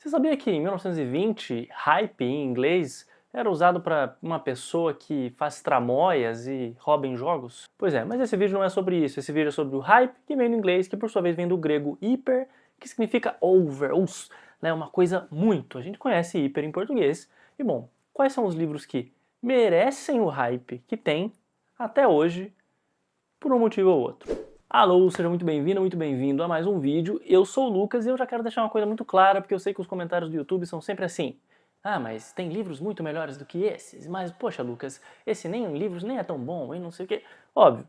Você sabia que em 1920, hype em inglês era usado para uma pessoa que faz tramóias e rouba em jogos? Pois é, mas esse vídeo não é sobre isso. Esse vídeo é sobre o hype, que vem do inglês, que por sua vez vem do grego hyper, que significa over, né, uma coisa muito. A gente conhece hyper em português. E bom, quais são os livros que merecem o hype que tem até hoje, por um motivo ou outro? Alô, seja muito bem-vindo, muito bem-vindo a mais um vídeo. Eu sou o Lucas e eu já quero deixar uma coisa muito clara, porque eu sei que os comentários do YouTube são sempre assim. Ah, mas tem livros muito melhores do que esses. Mas, poxa, Lucas, esse nem livros nem é tão bom, e não sei o quê. Óbvio,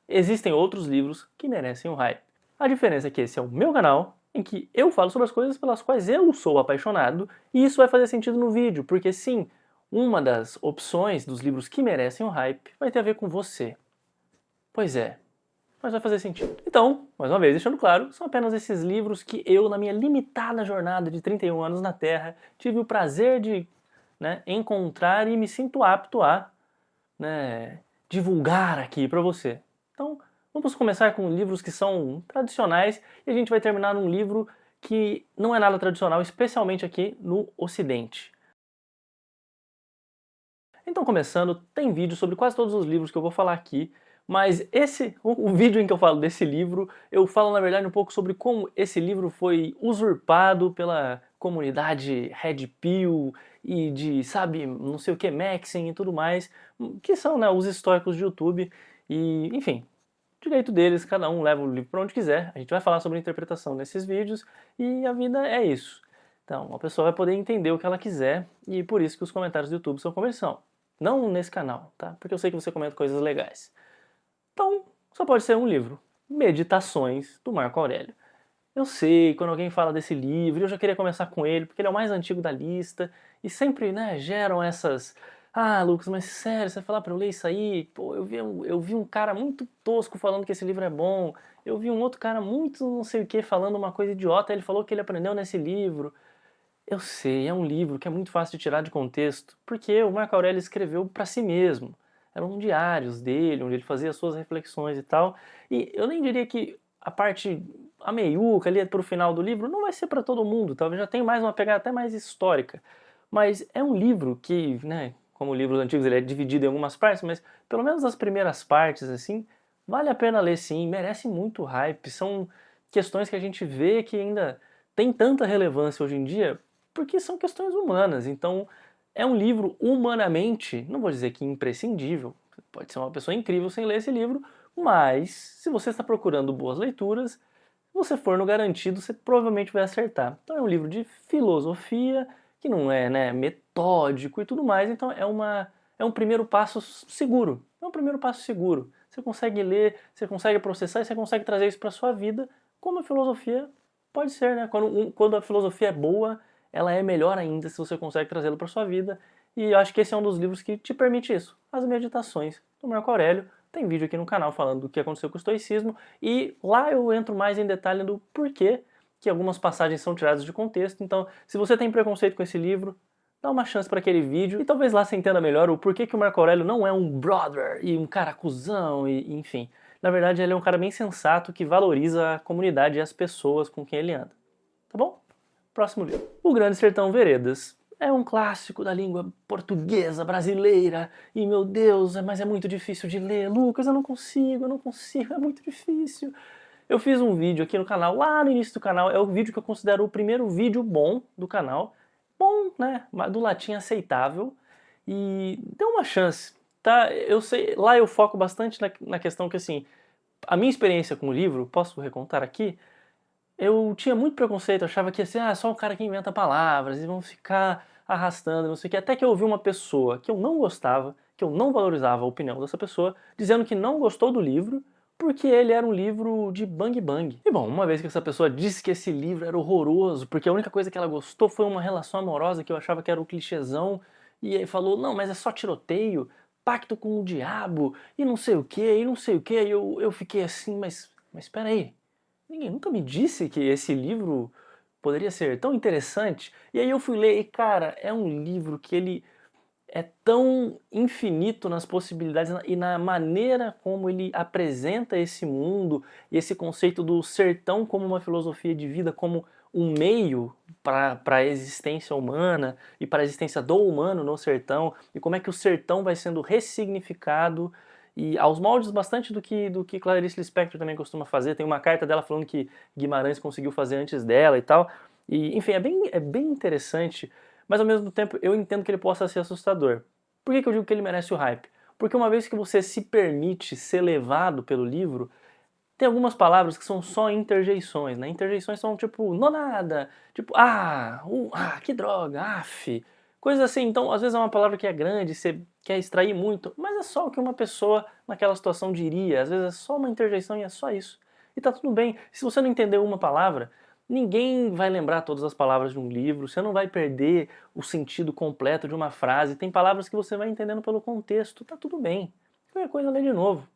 existem outros livros que merecem o hype. A diferença é que esse é o meu canal, em que eu falo sobre as coisas pelas quais eu sou apaixonado, e isso vai fazer sentido no vídeo, porque sim, uma das opções dos livros que merecem o hype vai ter a ver com você. Pois é, mas vai fazer sentido. Então, mais uma vez, deixando claro, são apenas esses livros que eu, na minha limitada jornada de 31 anos na Terra, tive o prazer de encontrar e me sinto apto a divulgar aqui para você. Então, vamos começar com livros que são tradicionais e a gente vai terminar num livro que não é nada tradicional, especialmente aqui no Ocidente. Então, começando, tem vídeo sobre quase todos os livros que eu vou falar aqui, mas o vídeo em que eu falo desse livro, eu falo na verdade um pouco sobre como esse livro foi usurpado pela comunidade Red Pill e de, sabe, não sei o que, Maxim e tudo mais, que são, né, os históricos de YouTube e, enfim, direito deles, cada um leva o livro para onde quiser, a gente vai falar sobre interpretação nesses vídeos e a vida é isso. Então, a pessoa vai poder entender o que ela quiser e por isso que os comentários do YouTube são conversão. Não nesse canal, tá? Porque eu sei que você comenta coisas legais. Então, só pode ser um livro. Meditações, do Marco Aurélio. Eu sei, quando alguém fala desse livro, eu já queria começar com ele, porque ele é o mais antigo da lista, e sempre, geram essas... Ah, Lucas, mas sério, você vai falar pra eu ler isso aí? Pô, eu vi um cara muito tosco falando que esse livro é bom, eu vi um outro cara muito não sei o que falando uma coisa idiota, ele falou que ele aprendeu nesse livro. Eu sei, é um livro que é muito fácil de tirar de contexto, porque o Marco Aurélio escreveu para si mesmo. Eram diários dele, onde ele fazia as suas reflexões e tal. E eu nem diria que a meiuca ali pro final do livro, não vai ser para todo mundo, talvez já tenha mais uma pegada até mais histórica. Mas é um livro que, como livros antigos ele é dividido em algumas partes, mas pelo menos as primeiras partes, assim, vale a pena ler sim, merece muito hype. São questões que a gente vê que ainda tem tanta relevância hoje em dia, porque são questões humanas. Então, é um livro humanamente, não vou dizer que imprescindível, pode ser uma pessoa incrível sem ler esse livro, mas se você está procurando boas leituras, se você for no garantido, você provavelmente vai acertar. Então é um livro de filosofia, que não é metódico e tudo mais, então é um primeiro passo seguro. É um primeiro passo seguro. Você consegue ler, você consegue processar e você consegue trazer isso para a sua vida, como a filosofia pode ser, né? Quando a filosofia é boa, ela é melhor ainda se você consegue trazê-lo para sua vida. E eu acho que esse é um dos livros que te permite isso. As Meditações, do Marco Aurélio. Tem vídeo aqui no canal falando do que aconteceu com o estoicismo. E lá eu entro mais em detalhe do porquê que algumas passagens são tiradas de contexto. Então, se você tem preconceito com esse livro, dá uma chance para aquele vídeo. E talvez lá você entenda melhor o porquê que o Marco Aurélio não é um brother e um cara cuzão e enfim. Na verdade, ele é um cara bem sensato que valoriza a comunidade e as pessoas com quem ele anda. Tá bom? Próximo livro. O Grande Sertão Veredas. É um clássico da língua portuguesa brasileira. E, meu Deus, mas é muito difícil de ler. Lucas, eu não consigo, é muito difícil. Eu fiz um vídeo aqui no canal, lá no início do canal. É o vídeo que eu considero o primeiro vídeo bom do canal. Bom, né? Do latim aceitável. E dê uma chance, tá? Eu sei, lá eu foco bastante na questão que, assim, a minha experiência com o livro, posso recontar aqui, eu tinha muito preconceito, achava que assim, só o cara que inventa palavras e vão ficar arrastando, não sei o que. Até que eu ouvi uma pessoa que eu não gostava, que eu não valorizava a opinião dessa pessoa, dizendo que não gostou do livro porque ele era um livro de bang bang. E bom, uma vez que essa pessoa disse que esse livro era horroroso, porque a única coisa que ela gostou foi uma relação amorosa que eu achava que era o clichêzão, e aí falou, não, mas é só tiroteio, pacto com o diabo, e não sei o que, e não sei o que, e eu fiquei assim, mas espera aí. Ninguém nunca me disse que esse livro poderia ser tão interessante. E aí eu fui ler e, cara, é um livro que ele é tão infinito nas possibilidades e na maneira como ele apresenta esse mundo e esse conceito do sertão como uma filosofia de vida, como um meio para a existência humana e para a existência do humano no sertão, e como é que o sertão vai sendo ressignificado e aos moldes bastante do que Clarice Lispector também costuma fazer. Tem uma carta dela falando que Guimarães conseguiu fazer antes dela e tal. E, enfim, é bem interessante, mas ao mesmo tempo eu entendo que ele possa ser assustador. Por que eu digo que ele merece o hype? Porque uma vez que você se permite ser levado pelo livro, tem algumas palavras que são só interjeições, né? Interjeições são tipo, nonada, tipo, que droga, af, coisas assim. Então, às vezes é uma palavra que é grande, você quer extrair muito, mas é só o que uma pessoa naquela situação diria. Às vezes é só uma interjeição e é só isso. E tá tudo bem. Se você não entendeu uma palavra, ninguém vai lembrar todas as palavras de um livro, você não vai perder o sentido completo de uma frase. Tem palavras que você vai entendendo pelo contexto, tá tudo bem. Qualquer coisa, lê de novo.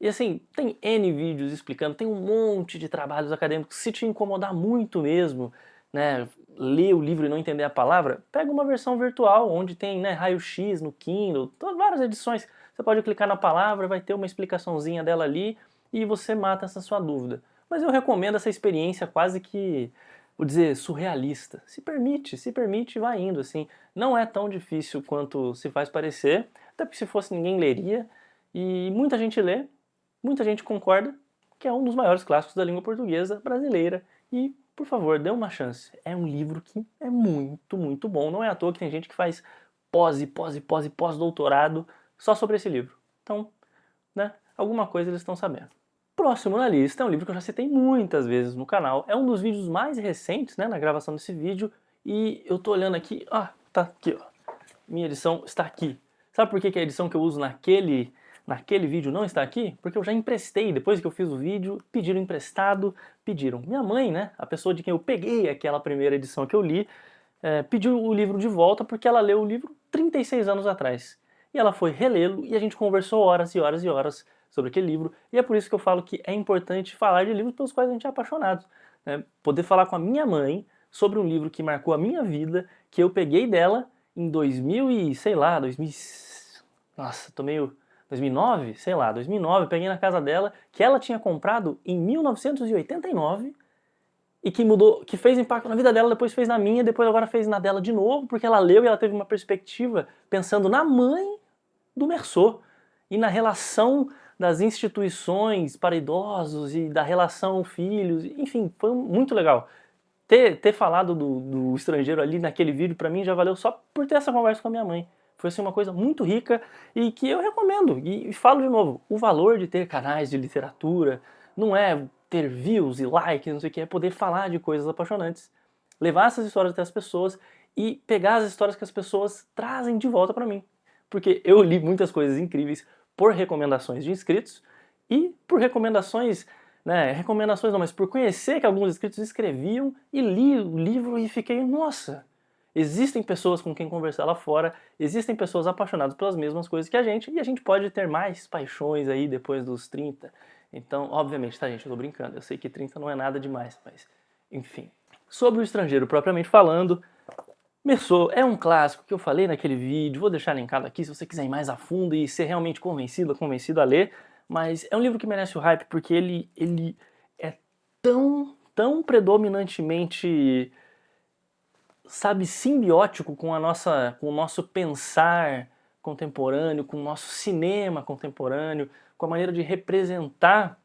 E assim, tem N vídeos explicando, tem um monte de trabalhos acadêmicos. Se te incomodar muito mesmo, né, ler o livro e não entender a palavra, pega uma versão virtual, onde tem, né, raio-x no Kindle, várias edições. Você pode clicar na palavra, vai ter uma explicaçãozinha dela ali e você mata essa sua dúvida. Mas eu recomendo essa experiência quase que, vou dizer, surrealista. Se permite e vai indo, assim. Não é tão difícil quanto se faz parecer, até porque se fosse ninguém leria, e muita gente lê, muita gente concorda que é um dos maiores clássicos da língua portuguesa brasileira. E, por favor, dê uma chance. É um livro que é muito, muito bom. Não é à toa que tem gente que faz pós-doutorado só sobre esse livro. Então, né, alguma coisa eles estão sabendo. Próximo na lista é um livro que eu já citei muitas vezes no canal. É um dos vídeos mais recentes, né, na gravação desse vídeo. E eu tô olhando aqui, tá aqui, ó. Minha edição está aqui. Sabe por que a edição que eu uso naquele vídeo não está aqui? Porque eu já emprestei, depois que eu fiz o vídeo, pediram emprestado, minha mãe, né, a pessoa de quem eu peguei aquela primeira edição que eu li, pediu o livro de volta porque ela leu o livro 36 anos atrás. E ela foi relê-lo e a gente conversou horas e horas e horas sobre aquele livro. E é por isso que eu falo que é importante falar de livros pelos quais a gente é apaixonado. Né? Poder falar com a minha mãe sobre um livro que marcou a minha vida, que eu peguei dela em 2000 e, sei lá, 2009, sei lá, 2009, peguei na casa dela, que ela tinha comprado em 1989 e que mudou, que fez impacto na vida dela, depois fez na minha, depois agora fez na dela de novo, porque ela leu e ela teve uma perspectiva pensando na mãe do Meursault e na relação das instituições para idosos e da relação filhos, enfim, foi muito legal. Ter falado do estrangeiro ali naquele vídeo, pra mim, já valeu só por ter essa conversa com a minha mãe. Foi assim, uma coisa muito rica e que eu recomendo. E falo de novo, o valor de ter canais de literatura não é ter views e likes, não sei o que, é poder falar de coisas apaixonantes. Levar essas histórias até as pessoas e pegar as histórias que as pessoas trazem de volta pra mim. Porque eu li muitas coisas incríveis por recomendações de inscritos e por recomendações não, mas por conhecer que alguns inscritos escreviam e li o livro e fiquei, nossa, existem pessoas com quem conversar lá fora, existem pessoas apaixonadas pelas mesmas coisas que a gente e a gente pode ter mais paixões aí depois dos 30. Então, obviamente, tá gente, eu tô brincando, eu sei que 30 não é nada demais, mas enfim. Sobre o estrangeiro propriamente falando, Meursault é um clássico que eu falei naquele vídeo, vou deixar linkado aqui se você quiser ir mais a fundo e ser realmente convencido a ler, mas é um livro que merece o hype porque ele é tão predominantemente, sabe, simbiótico com com o nosso pensar contemporâneo, com o nosso cinema contemporâneo, com a maneira de representar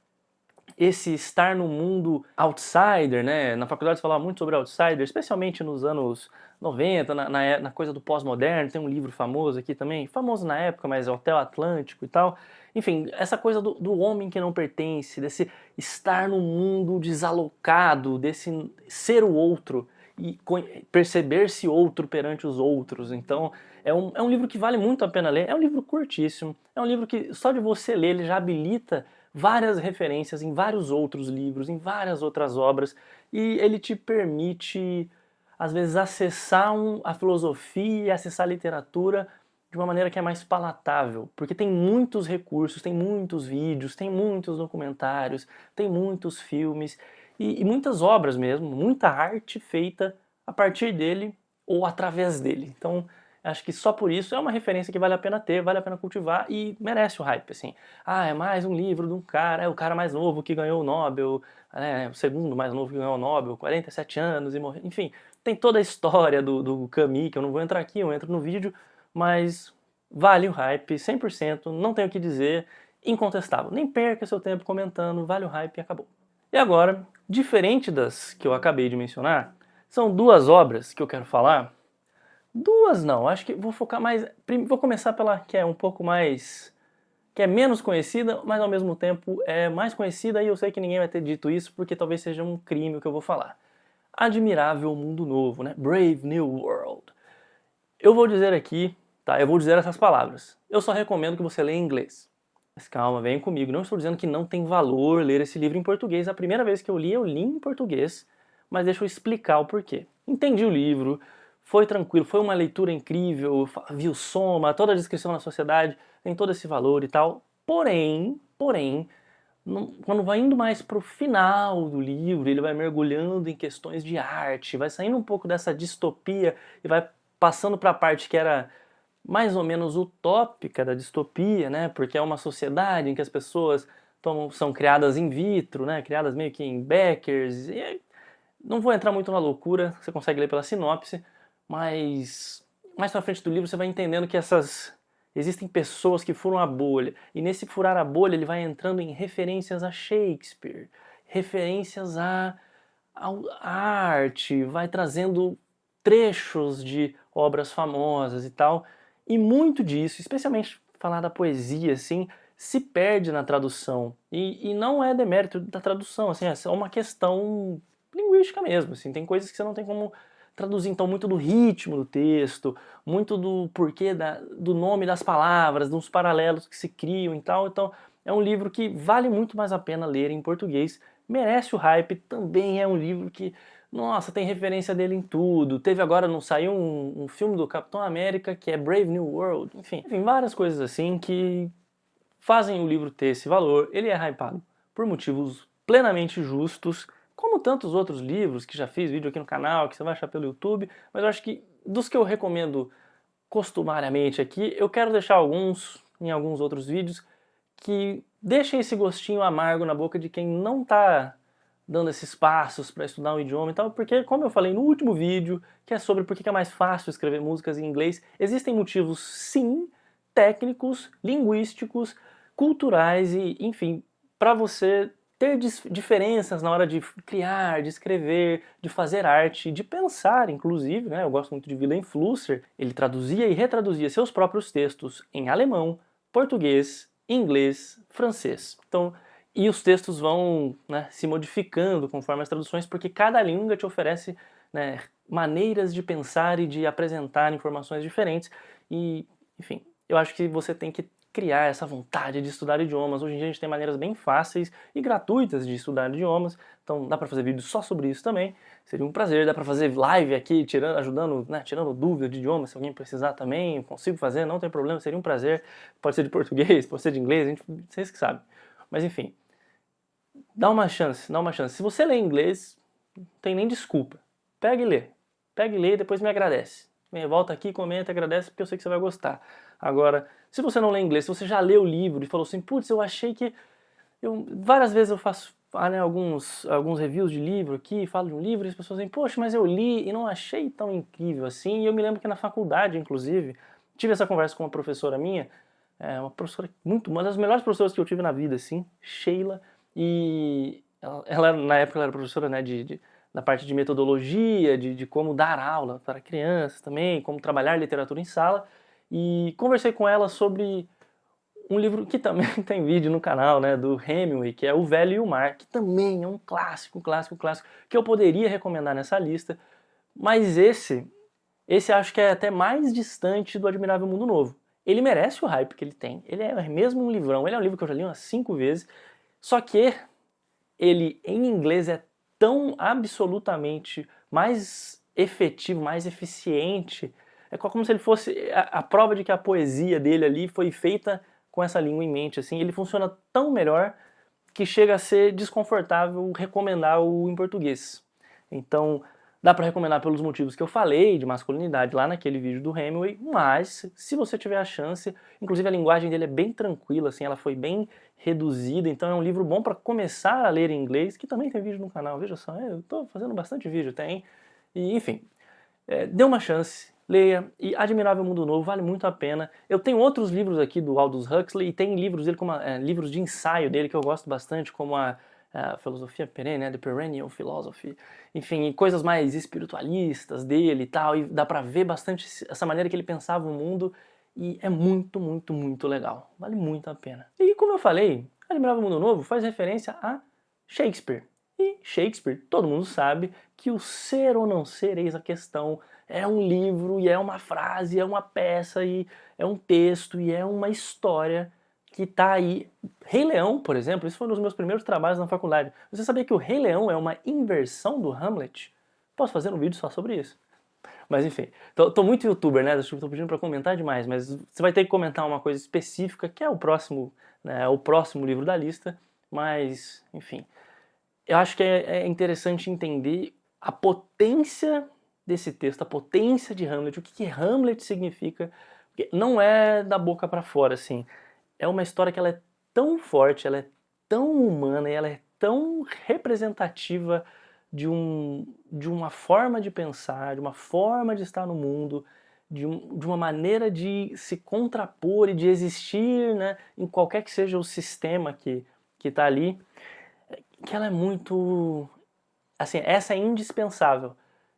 esse estar no mundo outsider, né? Na faculdade se falava muito sobre outsider, especialmente nos anos 90, na coisa do pós-moderno. Tem um livro famoso aqui também, famoso na época, mas é Hotel Atlântico e tal. Enfim, essa coisa do homem que não pertence, desse estar no mundo desalocado, desse ser o outro e perceber-se outro perante os outros. Então, é um livro que vale muito a pena ler. É um livro curtíssimo, é um livro que só de você ler ele já habilita várias referências em vários outros livros, em várias outras obras, e ele te permite, às vezes, acessar a filosofia e acessar a literatura de uma maneira que é mais palatável, porque tem muitos recursos, tem muitos vídeos, tem muitos documentários, tem muitos filmes e muitas obras mesmo, muita arte feita a partir dele ou através dele. Então, Acho que só por isso é uma referência que vale a pena ter, vale a pena cultivar e merece o hype, assim. Ah, é mais um livro de um cara, é o cara mais novo que ganhou o Nobel, o segundo mais novo que ganhou o Nobel, 47 anos e morreu. Enfim, tem toda a história do Camus, que eu não vou entrar aqui, eu entro no vídeo, mas vale o hype, 100%, não tenho o que dizer, incontestável. Nem perca seu tempo comentando, vale o hype e acabou. E agora, diferente das que eu acabei de mencionar, são duas obras que eu quero falar. Duas não, acho que vou focar mais. Vou começar pela que é um pouco mais. Que é menos conhecida, mas ao mesmo tempo é mais conhecida e eu sei que ninguém vai ter dito isso porque talvez seja um crime o que eu vou falar. Admirável Mundo Novo, né? Brave New World. Eu vou dizer aqui, tá? Eu vou dizer essas palavras. Eu só recomendo que você leia em inglês. Mas calma, vem comigo. Não estou dizendo que não tem valor ler esse livro em português. A primeira vez que eu li em português, mas deixa eu explicar o porquê. Entendi o livro, foi tranquilo, foi uma leitura incrível, vi o soma, toda a descrição na sociedade, tem todo esse valor e tal. Porém, quando vai indo mais pro final do livro, ele vai mergulhando em questões de arte, vai saindo um pouco dessa distopia e vai passando para a parte que era mais ou menos utópica da distopia, né? Porque é uma sociedade em que as pessoas são criadas in vitro, né? Criadas meio que em Beckers. E não vou entrar muito na loucura, você consegue ler pela sinopse, mas mais pra frente do livro você vai entendendo que existem pessoas que furam a bolha. E nesse furar a bolha ele vai entrando em referências a Shakespeare, referências à arte, vai trazendo trechos de obras famosas e tal. E muito disso, especialmente falar da poesia, assim, se perde na tradução. E não é demérito da tradução, assim, é só uma questão linguística mesmo, assim, tem coisas que você não tem como traduzir, então, muito do ritmo do texto, muito do porquê do nome das palavras, dos paralelos que se criam e tal. Então, é um livro que vale muito mais a pena ler em português, merece o hype, também é um livro que, nossa, tem referência dele em tudo. Teve agora, não saiu um filme do Capitão América que é Brave New World, enfim, várias coisas assim que fazem o livro ter esse valor. Ele é hypado por motivos plenamente justos, como tantos outros livros que já fiz vídeo aqui no canal, que você vai achar pelo YouTube, mas eu acho que dos que eu recomendo costumariamente aqui, eu quero deixar alguns em alguns outros vídeos que deixem esse gostinho amargo na boca de quem não está dando esses passos para estudar um idioma e tal, porque como eu falei no último vídeo, que é sobre por que é mais fácil escrever músicas em inglês, existem motivos sim, técnicos, linguísticos, culturais e, enfim, para você ter diferenças na hora de criar, de escrever, de fazer arte, de pensar, inclusive, né? Eu gosto muito de Wilhelm Flusser, ele traduzia e retraduzia seus próprios textos em alemão, português, inglês, francês. Então, e os textos vão, né, se modificando conforme as traduções, porque cada língua te oferece, né, maneiras de pensar e de apresentar informações diferentes. E, enfim, eu acho que você tem que criar essa vontade de estudar idiomas. Hoje em dia a gente tem maneiras bem fáceis e gratuitas de estudar idiomas, então dá para fazer vídeo só sobre isso também. Seria um prazer, dá para fazer live aqui, ajudando, né, tirando dúvida de idioma, se alguém precisar também, eu consigo fazer, não tem problema, seria um prazer. Pode ser de português, pode ser de inglês, vocês que sabem. Mas enfim, dá uma chance, dá uma chance. Se você lê inglês, não tem nem desculpa. Pega e lê. Pega e lê e depois me agradece. Volta aqui, comenta, agradece, porque eu sei que você vai gostar. Agora, se você não lê inglês, se você já leu o livro e falou assim, putz, eu achei que... várias vezes eu faço né, alguns reviews de livro aqui, falo de um livro, e as pessoas dizem, poxa, mas eu li e não achei tão incrível assim. E eu me lembro que na faculdade, inclusive, tive essa conversa com uma professora minha, uma professora uma das melhores professoras que eu tive na vida, assim, Sheila, e ela na época ela era professora, né, da parte de metodologia, de como dar aula para crianças também, como trabalhar literatura em sala, e conversei com ela sobre um livro que também tem vídeo no canal, né, do Hemingway, que é O Velho e o Mar, que também é um clássico, que eu poderia recomendar nessa lista, mas esse acho que é até mais distante do Admirável Mundo Novo. Ele merece o hype que ele tem, ele é mesmo um livrão, ele é um livro que eu já li umas 5 vezes, só que ele em inglês é tão absolutamente mais efetivo, mais eficiente, é como se ele fosse a prova de que a poesia dele ali foi feita com essa língua em mente, assim, ele funciona tão melhor que chega a ser desconfortável recomendar-o em português. Então, Dá pra recomendar pelos motivos que eu falei de masculinidade lá naquele vídeo do Hemingway, mas se você tiver a chance, inclusive a linguagem dele é bem tranquila, assim, ela foi bem reduzida, então é um livro bom para começar a ler em inglês, que também tem vídeo no canal, veja só, eu tô fazendo bastante vídeo, tem, e enfim, dê uma chance, leia, e Admirável Mundo Novo vale muito a pena. Eu tenho outros livros aqui do Aldous Huxley, e tem livros dele, como livros de ensaio dele que eu gosto bastante, como a Filosofia Perene, né, The Perennial Philosophy, enfim, coisas mais espiritualistas dele e tal, e dá pra ver bastante essa maneira que ele pensava o mundo, e é muito, muito, muito legal, vale muito a pena. E como eu falei, Admirável Mundo Novo faz referência a Shakespeare, e Shakespeare, todo mundo sabe que o ser ou não ser, eis a questão, é um livro, e é uma frase, é uma peça, e é um texto, e é uma história que tá aí. Rei Leão, por exemplo, isso foi um dos meus primeiros trabalhos na faculdade. Você sabia que o Rei Leão é uma inversão do Hamlet? Posso fazer um vídeo só sobre isso. Mas enfim, tô muito youtuber, né? Tô pedindo pra comentar demais, mas você vai ter que comentar uma coisa específica, que é o próximo, né, o próximo livro da lista. Mas, enfim, eu acho que é interessante entender a potência desse texto, a potência de Hamlet, o que Hamlet significa. Porque não é da boca pra fora, assim. É uma história que ela é tão forte, ela é tão humana e ela é tão representativa de uma forma de pensar, de uma forma de estar no mundo, de uma maneira de se contrapor e de existir, né, em qualquer que seja o sistema que está ali, que ela é muito... Assim, essa é indispensável.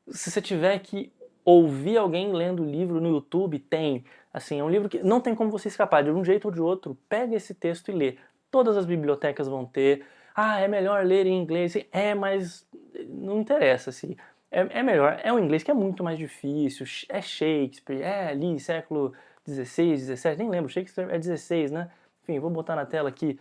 Se você tiver que ouvir alguém lendo o livro no YouTube, tem. Assim, é um livro que não tem como você escapar. De um jeito ou de outro, pega esse texto e lê. Todas as bibliotecas vão ter. Ah, é melhor ler em inglês. Mas não interessa. Assim. É melhor. É um inglês que é muito mais difícil. É Shakespeare. É ali, século XVI, XVII. Nem lembro. Shakespeare é 16, né? Enfim, vou botar na tela aqui.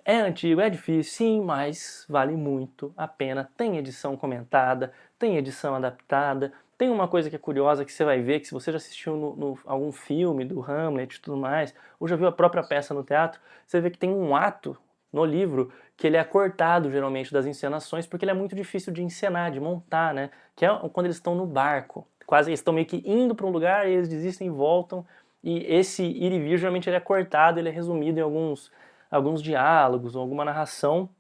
É antigo, é difícil, sim, mas vale muito a pena. Tem edição comentada, tem edição adaptada. Tem uma coisa que é curiosa que você vai ver, que se você já assistiu algum filme do Hamlet e tudo mais, ou já viu a própria peça no teatro, você vê que tem um ato no livro que ele é cortado geralmente das encenações, porque ele é muito difícil de encenar, de montar, né? Que é quando eles estão no barco. Quase eles estão meio que indo para um lugar e eles desistem e voltam. E esse ir e vir geralmente ele é cortado, ele é resumido em alguns diálogos ou alguma narração.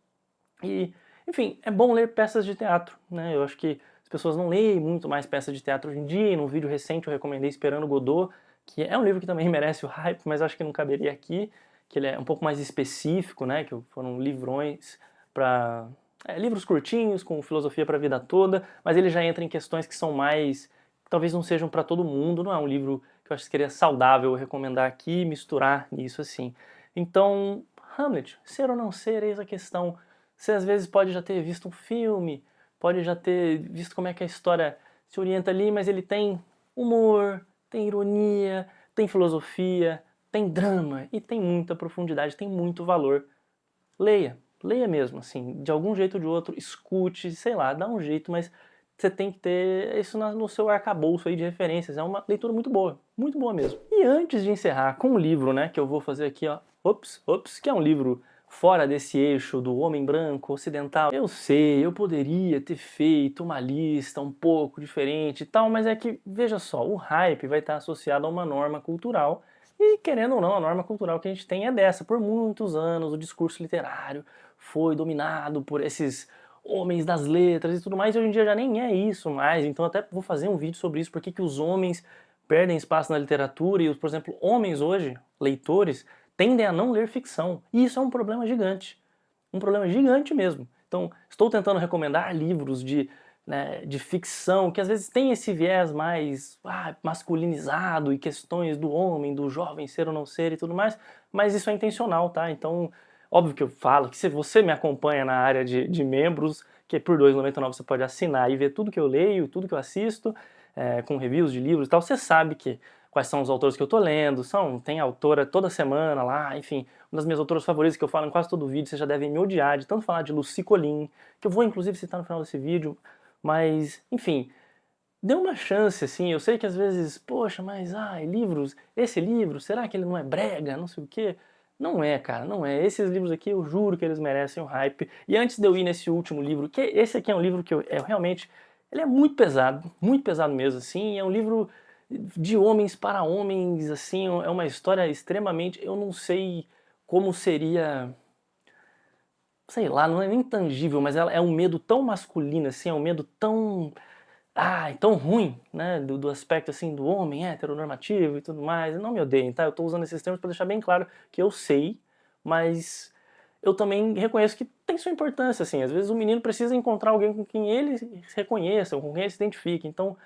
E, enfim, é bom ler peças de teatro, né? Eu acho que as pessoas não leem muito mais peças de teatro hoje em dia. E num vídeo recente eu recomendei Esperando Godot, que é um livro que também merece o hype, mas acho que não caberia aqui, que ele é um pouco mais específico, né? Que foram livrões para livros curtinhos com filosofia para a vida toda, mas ele já entra em questões que são mais, que talvez não sejam para todo mundo. Não é um livro que eu acho que seria saudável recomendar aqui, misturar nisso assim. Então, Hamlet, ser ou não ser, eis a questão. Você às vezes pode já ter visto um filme, pode já ter visto como é que a história se orienta ali, mas ele tem humor, tem ironia, tem filosofia, tem drama e tem muita profundidade, tem muito valor. Leia, leia mesmo, assim, de algum jeito ou de outro, escute, sei lá, dá um jeito, mas você tem que ter isso no seu arcabouço aí de referências. É uma leitura muito boa mesmo. E antes de encerrar com o livro, né, que eu vou fazer aqui, ó, que é um livro fora desse eixo do homem branco ocidental. Eu sei, eu poderia ter feito uma lista um pouco diferente e tal, mas é que, veja só, o hype vai estar associado a uma norma cultural e, querendo ou não, a norma cultural que a gente tem é dessa. Por muitos anos, o discurso literário foi dominado por esses homens das letras e tudo mais, e hoje em dia já nem é isso mais, então até vou fazer um vídeo sobre isso, porque que os homens perdem espaço na literatura e, por exemplo, homens hoje, leitores, tendem a não ler ficção. E isso é um problema gigante. Um problema gigante mesmo. Então, estou tentando recomendar livros de ficção que às vezes tem esse viés mais masculinizado e questões do homem, do jovem ser ou não ser e tudo mais, mas isso é intencional, tá? Então, óbvio que eu falo que se você me acompanha na área de membros, que por R$ 2,99 você pode assinar e ver tudo que eu leio, tudo que eu assisto, com reviews de livros e tal, você sabe quais são os autores que eu tô lendo, tem autora toda semana lá, enfim, uma das minhas autoras favoritas que eu falo em quase todo vídeo, vocês já devem me odiar de tanto falar de Lucy Collin, que eu vou inclusive citar no final desse vídeo, mas, enfim, dê uma chance, assim, eu sei que às vezes, poxa, mas, livros, esse livro, será que ele não é brega, não sei o quê? Não é, cara, não é. Esses livros aqui, eu juro que eles merecem o hype. E antes de eu ir nesse último livro, que esse aqui é um livro que eu realmente Ele é muito pesado mesmo, assim, é um livro de homens para homens, assim, é uma história extremamente, eu não sei como seria, sei lá, não é nem tangível, mas ela é um medo tão masculino, assim, é um medo tão, tão ruim, né, do aspecto, assim, do homem heteronormativo e tudo mais. Não me odeiem, tá? Eu tô usando esses termos para deixar bem claro que eu sei, mas eu também reconheço que tem sua importância, assim. Às vezes o menino precisa encontrar alguém com quem ele se reconheça, com quem ele se identifique. Então,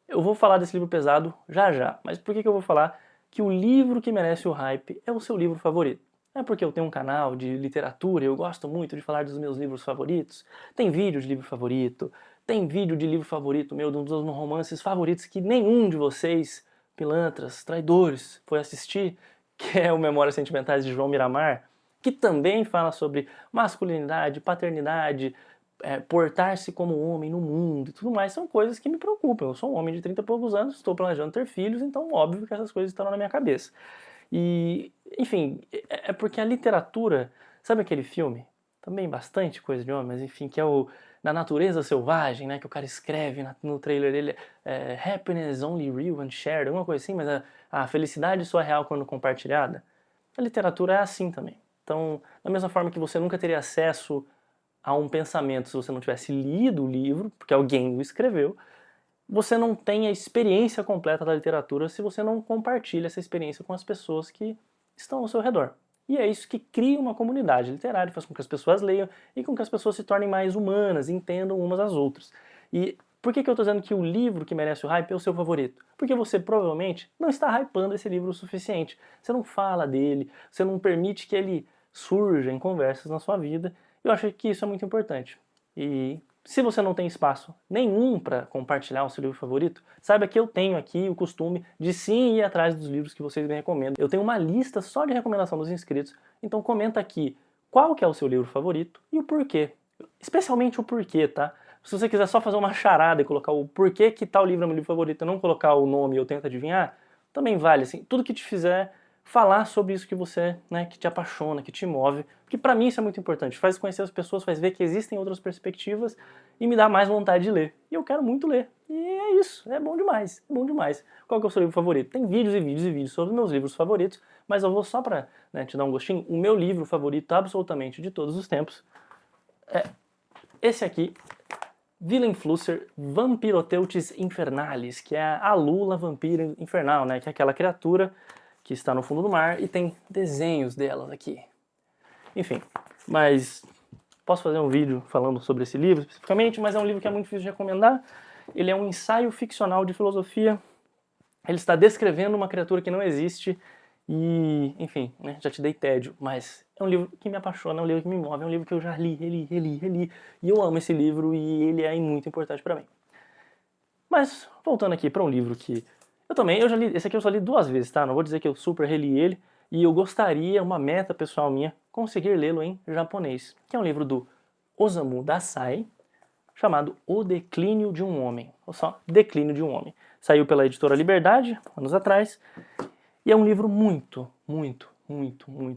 eu vou falar desse livro pesado já já. Mas por que eu vou falar que o livro que merece o hype é o seu livro favorito? É porque eu tenho um canal de literatura e eu gosto muito de falar dos meus livros favoritos. Tem vídeo de livro favorito, tem vídeo de livro favorito meu, de um dos meus romances favoritos que nenhum de vocês, pilantras, traidores, foi assistir, que é o Memórias Sentimentais de João Miramar, que também fala sobre masculinidade, paternidade, portar-se como homem no mundo e tudo mais. São coisas que me preocupam. Eu sou um homem de 30 e poucos anos, estou planejando ter filhos, então óbvio que essas coisas estão na minha cabeça. E, enfim, é porque a literatura, sabe aquele filme? Também bastante coisa de homem, mas enfim, que é o Na Natureza Selvagem, né? Que o cara escreve no trailer dele, Happiness Only Real and Shared, alguma coisa assim, mas a felicidade só é real quando compartilhada. A literatura é assim também. Então, da mesma forma que você nunca teria acesso a um pensamento se você não tivesse lido o livro, porque alguém o escreveu, você não tem a experiência completa da literatura se você não compartilha essa experiência com as pessoas que estão ao seu redor. E é isso que cria uma comunidade literária, faz com que as pessoas leiam e com que as pessoas se tornem mais humanas, entendam umas às outras. E por que eu estou dizendo que o livro que merece o hype é o seu favorito? Porque você provavelmente não está hypando esse livro o suficiente. Você não fala dele, você não permite que ele surja em conversas na sua vida. Eu acho que isso é muito importante. E se você não tem espaço nenhum para compartilhar o seu livro favorito, saiba que eu tenho aqui o costume de sim ir atrás dos livros que vocês me recomendam. Eu tenho uma lista só de recomendação dos inscritos, então comenta aqui qual que é o seu livro favorito e o porquê. Especialmente o porquê, tá? Se você quiser só fazer uma charada e colocar o porquê que tal livro é meu livro favorito e não colocar o nome e eu tento adivinhar, também vale, assim, tudo que te fizer falar sobre isso que você, né, que te apaixona, que te move, porque pra mim isso é muito importante, faz conhecer as pessoas, faz ver que existem outras perspectivas e me dá mais vontade de ler. E eu quero muito ler. E é isso, é bom demais, é bom demais. Qual que é o seu livro favorito? Tem vídeos e vídeos e vídeos sobre meus livros favoritos, mas eu vou só pra, né, te dar um gostinho, o meu livro favorito absolutamente de todos os tempos é esse aqui, Willem Flusser, Vampiroteutes Infernalis, que é a Lula vampira infernal, né, que é aquela criatura que está no fundo do mar e tem desenhos delas aqui. Enfim, mas posso fazer um vídeo falando sobre esse livro especificamente, mas é um livro que é muito difícil de recomendar. Ele é um ensaio ficcional de filosofia. Ele está descrevendo uma criatura que não existe e, enfim, né, já te dei tédio, mas é um livro que me apaixona, é um livro que me move, é um livro que eu já li, reli, e eu amo esse livro e ele é muito importante para mim. Mas, voltando aqui para um livro que eu já li, esse aqui eu só li 2 vezes, tá? Não vou dizer que eu super reli ele, e eu gostaria, uma meta pessoal minha, conseguir lê-lo em japonês, que é um livro do Osamu Dazai, chamado O Declínio de um Homem, ou só Declínio de um Homem. Saiu pela editora Liberdade, anos atrás, e é um livro muito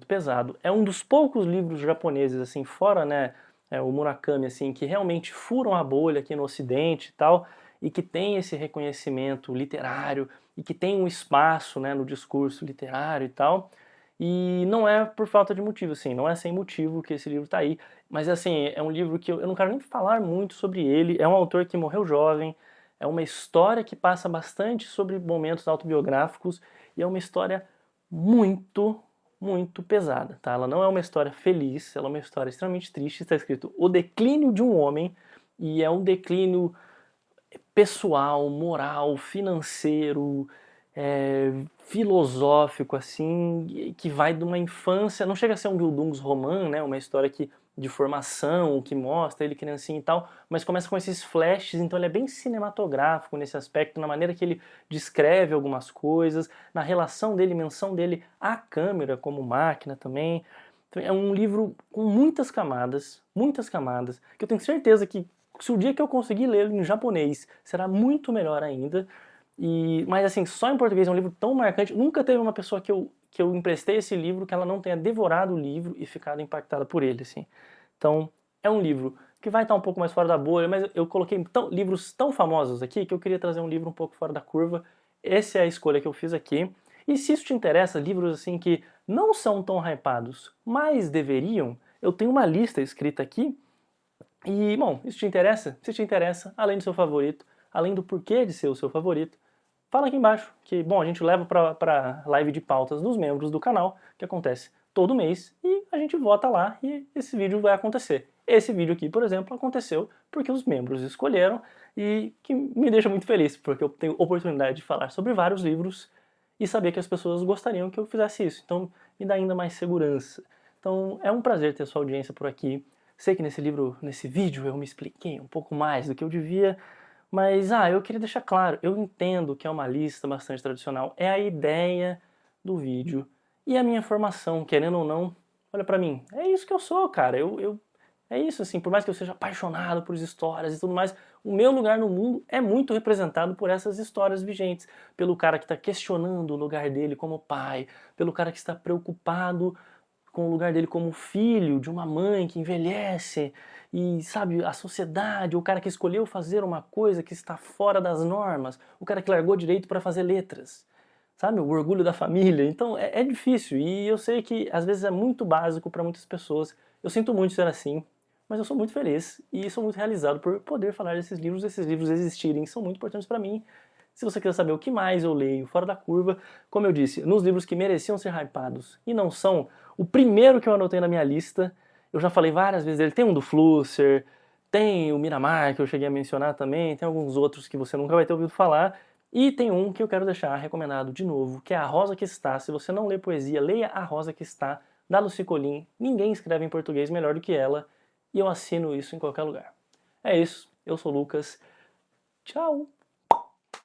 pesado. É um dos poucos livros japoneses, assim, fora, né, o Murakami, assim, que realmente furam a bolha aqui no Ocidente e tal, e que tem esse reconhecimento literário, e que tem um espaço, né, no discurso literário e tal. E não é por falta de motivo, assim, não é sem motivo que esse livro está aí. Mas, assim, é um livro que eu não quero nem falar muito sobre ele. É um autor que morreu jovem, é uma história que passa bastante sobre momentos autobiográficos, e é uma história muito pesada, tá? Ela não é uma história feliz, ela é uma história extremamente triste. Está escrito O Declínio de um Homem, e é um declínio pessoal, moral, financeiro, filosófico, assim, que vai de uma infância, não chega a ser um Bildungsroman, né, uma história de formação, que mostra ele criancinha e tal, mas começa com esses flashes, então ele é bem cinematográfico nesse aspecto, na maneira que ele descreve algumas coisas, na relação dele, menção dele à câmera como máquina também. Então, é um livro com muitas camadas, que eu tenho certeza que se o dia que eu conseguir ler ele em japonês, será muito melhor ainda. Mas assim, só em português é um livro tão marcante. Nunca teve uma pessoa que eu emprestei esse livro que ela não tenha devorado o livro e ficado impactada por ele, assim. Então, é um livro que vai estar um pouco mais fora da bolha, mas eu coloquei livros tão famosos aqui que eu queria trazer um livro um pouco fora da curva. Essa é a escolha que eu fiz aqui. E se isso te interessa, livros assim que não são tão hypados, mas deveriam, eu tenho uma lista escrita aqui. E, bom, isso te interessa? Se te interessa, além do seu favorito, além do porquê de ser o seu favorito, fala aqui embaixo, que, bom, a gente leva para live de pautas dos membros do canal, que acontece todo mês, e a gente vota lá e esse vídeo vai acontecer. Esse vídeo aqui, por exemplo, aconteceu porque os membros escolheram e que me deixa muito feliz, porque eu tenho oportunidade de falar sobre vários livros e saber que as pessoas gostariam que eu fizesse isso. Então, me dá ainda mais segurança. Então, é um prazer ter sua audiência por aqui. Sei que nesse vídeo eu me expliquei um pouco mais do que eu devia, mas eu queria deixar claro, eu entendo que é uma lista bastante tradicional, é a ideia do vídeo e a minha formação, querendo ou não, olha pra mim, é isso que eu sou, cara, é isso assim, por mais que eu seja apaixonado por histórias e tudo mais, o meu lugar no mundo é muito representado por essas histórias vigentes, pelo cara que está questionando o lugar dele como pai, pelo cara que está preocupado com o lugar dele como filho de uma mãe que envelhece e, sabe, a sociedade, o cara que escolheu fazer uma coisa que está fora das normas, o cara que largou direito para fazer letras, sabe, o orgulho da família. Então é difícil e eu sei que às vezes é muito básico para muitas pessoas. Eu sinto muito ser assim, mas eu sou muito feliz e sou muito realizado por poder falar desses livros existirem, são muito importantes para mim. Se você quiser saber o que mais eu leio fora da curva, como eu disse, nos livros que mereciam ser hypados e não são, o primeiro que eu anotei na minha lista, eu já falei várias vezes dele, tem um do Flusser, tem o Miramar, que eu cheguei a mencionar também, tem alguns outros que você nunca vai ter ouvido falar, e tem um que eu quero deixar recomendado de novo, que é A Rosa que Está. Se você não lê poesia, leia A Rosa que Está, da Lucy Colin. Ninguém escreve em português melhor do que ela, e eu assino isso em qualquer lugar. É isso, eu sou o Lucas, tchau!